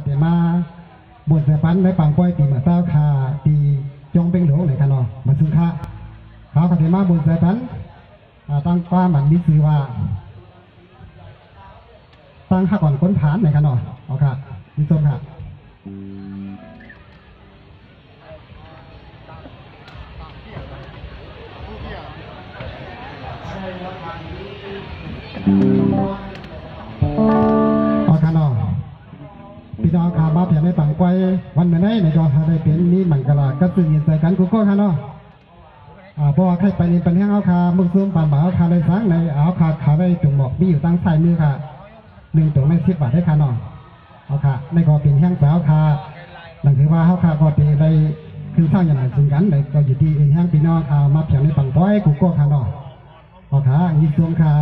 เดี๋ยวมาบทเสปันในปังป้อยปีมาเต้าคาปีจงเป็นหลวงไหนกันเนาะมาซึ่งค่ะเขาก็เดี๋ยวมาบทเสปันตั้งความมันมีชื่อว่าตั้งข้าก่อนค้นฐานไหนกันเนาะเอาค่ะมีส้มค่ะเอาค่ะเนาะพี่น้องขามาเพียงในปังไกววันเมื่อไหร่ในจอหาได้เป็นนี่มันกะลาก็ตื่นเย็นใจกันกูก็ค่ะเนาะเพราะว่าใครไปนี่เป็นแห้งเอาคามึงซูมปานบ่าวคาได้สังในเอาคาขาได้จุ่มหมอกมีอยู่ตั้งใส่มือค่ะ1ตัวไม่10 บาทได้ค่ะเนาะเอาค่ะในก็เป็นแห้งสาวคานั่นถือว่าเขาคาก็เป็นได้คือสร้างอย่างไรซึ่งกันเลยก็อยู่ที่เอ็นแห้งพี่น้องขามาเพียงในปังไกวกูก็ค่ะเนาะเอาค่ะยิ่งซูมค่ะ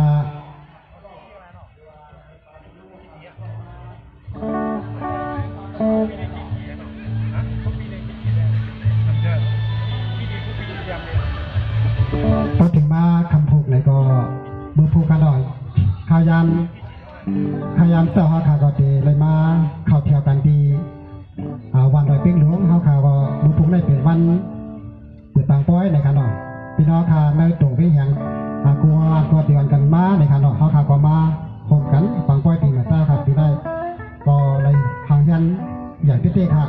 พอถึงมาคำพูกไหนก็มือพูกกันหน่อยพยายามเจ้าเขาขาก็ดีเลยมาเข้าเที่ยวกันดีวันดอยปิ้งหลวงเขาขาก็มือพูกได้เป็นวันเปิดตังป้อยในกันหน่อยพี่น้องขาในตรงไปอย่างกลัวเดียวกันมาในกันหน่อยเขาขาก็มาพบกันตังป้อยปีมาเจ้าครับพี่ได้ก็เลยทางยันอย่างที่เต้ค่ะ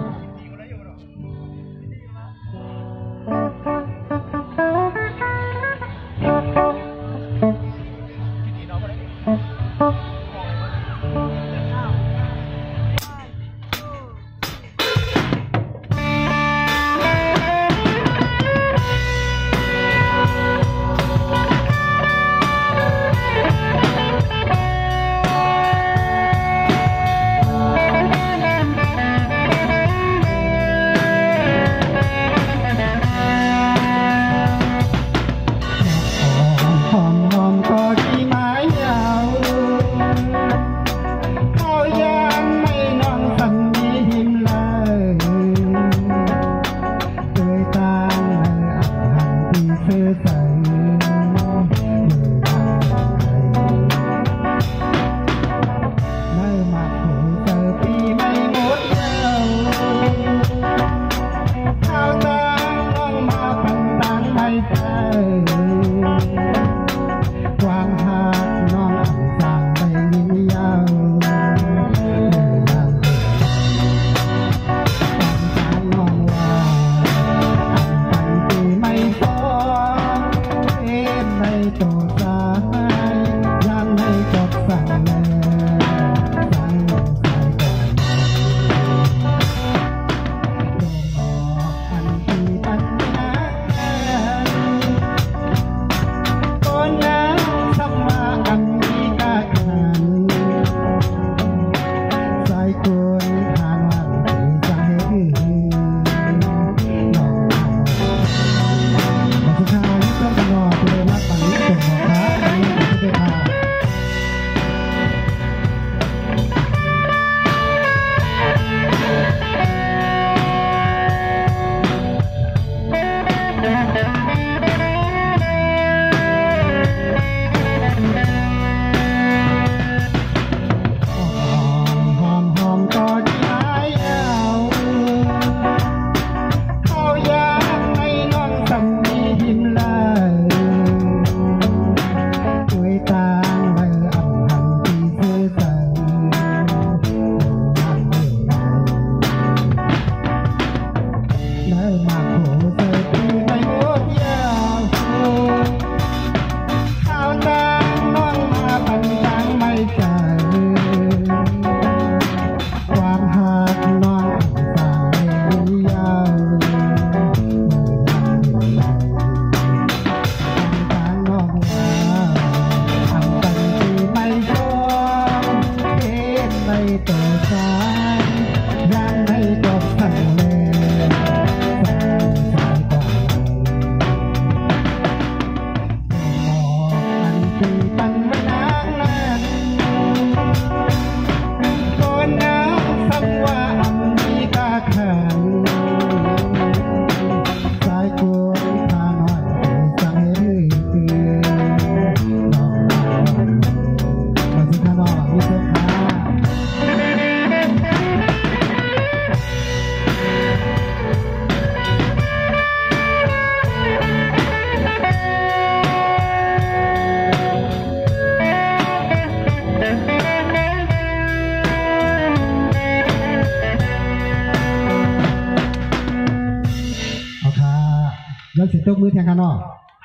ยังสิตบมือแทงกันเนาะ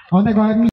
เอาแต่ก็